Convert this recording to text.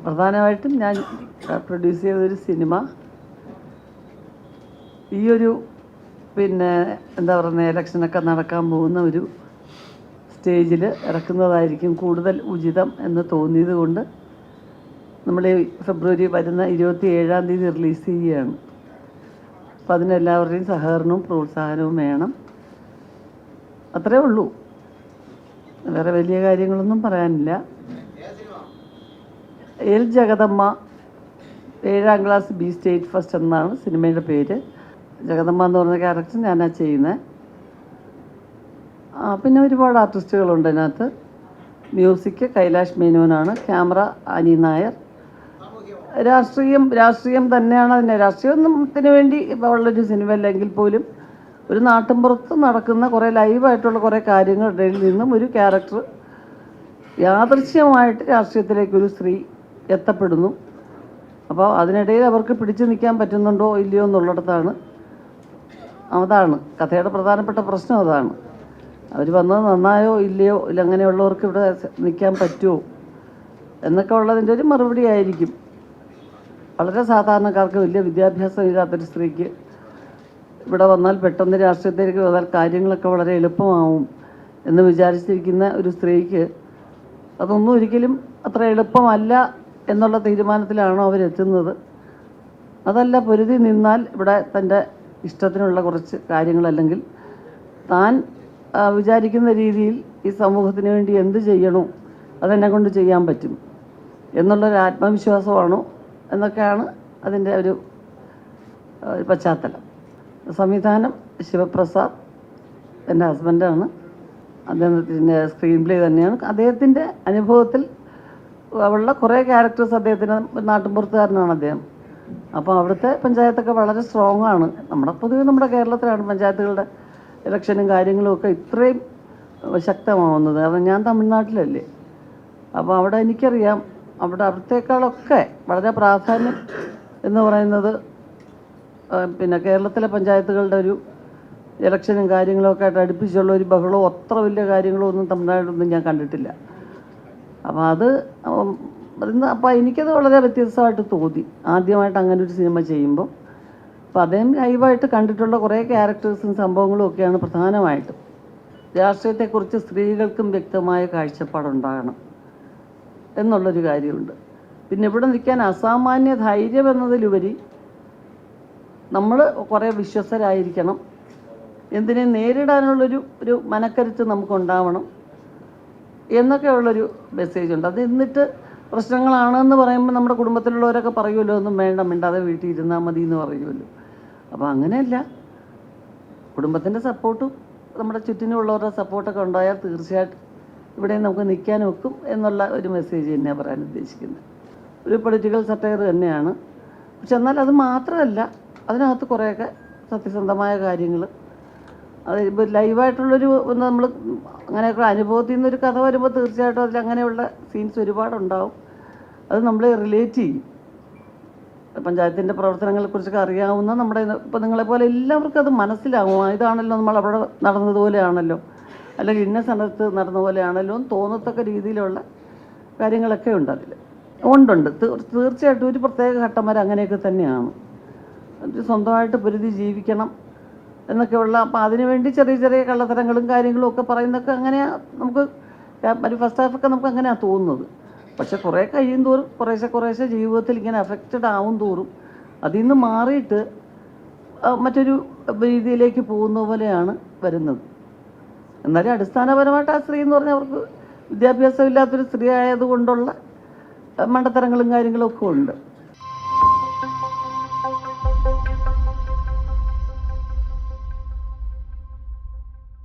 പ്രധാനമായിട്ടും ഞാൻ പ്രൊഡ്യൂസ് ചെയ്തൊരു സിനിമ ഈയൊരു എന്താ പറയുക ഇലക്ഷനൊക്കെ നടക്കാൻ പോകുന്ന ഒരു സ്റ്റേജിൽ ഇറക്കുന്നതായിരിക്കും കൂടുതൽ ഉചിതം എന്ന് തോന്നിയത് കൊണ്ട് നമ്മൾ ഫെബ്രുവരി വരുന്ന 27-ാം തീയതി റിലീസ് ചെയ്യുകയാണ്. അപ്പം അതിനെല്ലാവരുടെയും സഹകരണവും പ്രോത്സാഹനവും വേണം. അത്രേ ഉള്ളൂ, വേറെ വലിയ കാര്യങ്ങളൊന്നും പറയാനില്ല. L Jagadamma 7ാം class B state first എന്നാണ് സിനിമയുടെ പേര്. ജഗദമ്മ എന്ന് പറഞ്ഞ ക്യാരക്ടർ ഞാനാണ് ചെയ്യുന്നത്. പിന്നെ ഒരുപാട് ആർട്ടിസ്റ്റുകളുണ്ട് അതിനകത്ത്. മ്യൂസിക് കൈലാഷ് മേനോനാണ്, ക്യാമറ അനി നായർ. രാഷ്ട്രീയം തന്നെയാണ് അതിൻ്റെ. രാഷ്ട്രീയത്തിന് വേണ്ടി ഉള്ളൊരു സിനിമ അല്ലെങ്കിൽ പോലും ഒരു നാട്ടിൻപുറത്ത് നടക്കുന്ന കുറേ ലൈവായിട്ടുള്ള കുറേ കാര്യങ്ങളുടെ നിന്നും ഒരു ക്യാരക്ടർ യാദൃശ്യമായിട്ട് രാഷ്ട്രീയത്തിലേക്കൊരു സ്ത്രീ എത്തപ്പെടുന്നു. അപ്പോൾ അതിനിടയിൽ അവർക്ക് പിടിച്ചു നിൽക്കാൻ പറ്റുന്നുണ്ടോ ഇല്ലയോ എന്നുള്ളിടത്താണ്. അതാണ് കഥയുടെ പ്രധാനപ്പെട്ട പ്രശ്നം. അതാണ് അവർ വന്നത് നന്നായോ ഇല്ലയോ, ഇല്ല അങ്ങനെയുള്ളവർക്ക് ഇവിടെ നിൽക്കാൻ പറ്റുമോ എന്നൊക്കെ ഉള്ളതിൻ്റെ ഒരു മറുപടി ആയിരിക്കും. വളരെ സാധാരണക്കാർക്ക് വലിയ വിദ്യാഭ്യാസം ഇല്ലാത്തൊരു സ്ത്രീക്ക് ഇവിടെ വന്നാൽ പെട്ടെന്ന് രാഷ്ട്രീയത്തിലേക്ക് വന്നാൽ കാര്യങ്ങളൊക്കെ വളരെ എളുപ്പമാവും എന്ന് വിചാരിച്ചിരിക്കുന്ന ഒരു സ്ത്രീക്ക് അതൊന്നും ഒരിക്കലും അത്ര എളുപ്പമല്ല എന്നുള്ള തീരുമാനത്തിലാണോ അവരെത്തുന്നത്. അതല്ല, പൊരുതി നിന്നാൽ ഇവിടെ തൻ്റെ ഇഷ്ടത്തിനുള്ള കുറച്ച് കാര്യങ്ങളല്ലെങ്കിൽ താൻ വിചാരിക്കുന്ന രീതിയിൽ ഈ സമൂഹത്തിന് വേണ്ടി എന്ത് ചെയ്യണോ അതെന്നെ കൊണ്ട് ചെയ്യാൻ പറ്റും എന്നുള്ളൊരു ആത്മവിശ്വാസമാണോ എന്നൊക്കെയാണ് അതിൻ്റെ ഒരു പശ്ചാത്തലം. സംവിധാനം ശിവപ്രസാദ്, എൻ്റെ ഹസ്ബൻഡാണ്. അദ്ദേഹത്തിൻ്റെ സ്ക്രീൻ പ്ലേ തന്നെയാണ്. അദ്ദേഹത്തിൻ്റെ അനുഭവത്തിൽ ഉള്ള കുറേ ക്യാരക്ടേഴ്സ് അദ്ദേഹത്തിന് നാട്ടിൻപുറത്തുകാരനാണ് അദ്ദേഹം. അപ്പോൾ അവിടുത്തെ പഞ്ചായത്തൊക്കെ വളരെ സ്ട്രോങ് ആണ്. പൊതുവെ നമ്മുടെ കേരളത്തിലാണ് പഞ്ചായത്തുകളുടെ ഇലക്ഷനും കാര്യങ്ങളും ഒക്കെ ഇത്രയും ശക്തമാവുന്നത്. കാരണം ഞാൻ തമിഴ്നാട്ടിലല്ലേ. അപ്പോൾ അവിടെ എനിക്കറിയാം അവിടത്തേക്കാളൊക്കെ വളരെ പ്രാധാന്യം എന്ന് പറയുന്നത് കേരളത്തിലെ പഞ്ചായത്തുകളുടെ ഒരു ഇലക്ഷനും കാര്യങ്ങളൊക്കെ ആയിട്ട് അടുപ്പിച്ചുള്ള ഒരു ബഹളവും അത്ര വലിയ കാര്യങ്ങളോ ഒന്നും തമിഴ്നാട്ടിലൊന്നും ഞാൻ കണ്ടിട്ടില്ല. അപ്പോൾ എനിക്കത് വളരെ വ്യത്യസ്തമായിട്ട് തോന്നി ആദ്യമായിട്ട് അങ്ങനെ ഒരു സിനിമ ചെയ്യുമ്പോൾ. അപ്പോൾ അദ്ദേഹം ലൈവായിട്ട് കണ്ടിട്ടുള്ള കുറേ ക്യാരക്ടേഴ്സും സംഭവങ്ങളും ഒക്കെയാണ് പ്രധാനമായിട്ടും. രാഷ്ട്രീയത്തെക്കുറിച്ച് സ്ത്രീകൾക്കും വ്യക്തമായ കാഴ്ചപ്പാടുണ്ടാകണം എന്നുള്ളൊരു കാര്യമുണ്ട്. പിന്നെ ഇവിടെ നിൽക്കാൻ അസാമാന്യ ധൈര്യം എന്നതിലുപരി നമ്മൾ കുറേ വിശ്വസ്തരായിരിക്കണം. എന്തിനെ നേരിടാനുള്ളൊരു മനക്കരുത്ത് നമുക്കുണ്ടാവണം എന്നൊക്കെ ഉള്ളൊരു മെസ്സേജുണ്ട്. അത് എന്നിട്ട് പ്രശ്നങ്ങളാണെന്ന് പറയുമ്പോൾ നമ്മുടെ കുടുംബത്തിലുള്ളവരൊക്കെ പറയുമല്ലോ, ഒന്നും വേണ്ട, മിണ്ടാതെ വീട്ടിൽ ഇരുന്നാൽ മതി എന്ന് പറയുമല്ലോ. അപ്പോൾ അങ്ങനെയല്ല, കുടുംബത്തിൻ്റെ സപ്പോർട്ടും നമ്മുടെ ചുറ്റിനുമുള്ളവരുടെ സപ്പോർട്ടൊക്കെ ഉണ്ടായാൽ തീർച്ചയായിട്ടും ഇവിടെ നമുക്ക് നിൽക്കാൻ ഒക്കും എന്നുള്ള ഒരു മെസ്സേജ് തന്നെയാണ് പറയാൻ ഉദ്ദേശിക്കുന്നത്. ഒരു പൊളിറ്റിക്കൽ സറ്റയർ തന്നെയാണ്. പക്ഷെ എന്നാൽ അത് മാത്രമല്ല, അതിനകത്ത് കുറേയൊക്കെ സത്യസന്ധമായ കാര്യങ്ങൾ, അത് ഇപ്പോൾ ലൈവായിട്ടുള്ളൊരു നമ്മൾ അങ്ങനെയൊക്കെ അനുഭവത്തിൽ നിന്നൊരു കഥ വരുമ്പോൾ തീർച്ചയായിട്ടും അതിൽ അങ്ങനെയുള്ള സീൻസ് ഒരുപാടുണ്ടാവും. അത് നമ്മളെ റിലേറ്റ് ചെയ്യും. പഞ്ചായത്തിൻ്റെ പ്രവർത്തനങ്ങളെക്കുറിച്ചൊക്കെ അറിയാവുന്ന നമ്മുടെ ഇപ്പോൾ നിങ്ങളെപ്പോലെ എല്ലാവർക്കും അത് മനസ്സിലാവും. ഇതാണല്ലോ നമ്മൾ അവിടെ നടന്നതുപോലെയാണല്ലോ, അല്ലെങ്കിൽ ഇന്ന സ്ഥലത്ത് നടന്ന പോലെയാണല്ലോ എന്ന് തോന്നത്തക്ക രീതിയിലുള്ള കാര്യങ്ങളൊക്കെ ഉണ്ട് അതിൽ. ഉണ്ട് തീർച്ചയായിട്ടും ഒരു പ്രത്യേക ഘട്ടം വരെ അങ്ങനെയൊക്കെ തന്നെയാണ്. സ്വന്തമായിട്ട് പൊരുതി ജീവിക്കണം എന്നൊക്കെയുള്ള. അപ്പോൾ അതിനുവേണ്ടി ചെറിയ ചെറിയ കള്ളത്തരങ്ങളും കാര്യങ്ങളും ഒക്കെ പറയുന്നതൊക്കെ അങ്ങനെയാണ്. നമുക്ക് ഒരു ഫസ്റ്റ് ഹാഫൊക്കെ നമുക്ക് അങ്ങനെയാണ് തോന്നുന്നത്. പക്ഷെ കുറേ കഴിയും തോറും കുറേശ്ശെ ജീവിതത്തിൽ ഇങ്ങനെ അഫക്റ്റഡ് ആവും തോറും അതിൽ നിന്ന് മാറിയിട്ട് മറ്റൊരു രീതിയിലേക്ക് പോകുന്ന പോലെയാണ് വരുന്നത്. എന്നാലും അടിസ്ഥാനപരമായിട്ട് ആ സ്ത്രീ എന്ന് പറഞ്ഞാൽ അവർക്ക് വിദ്യാഭ്യാസം ഇല്ലാത്തൊരു സ്ത്രീ ആയതുകൊണ്ടുള്ള മണ്ടത്തരങ്ങളും കാര്യങ്ങളും ഒക്കെ ഉണ്ട്.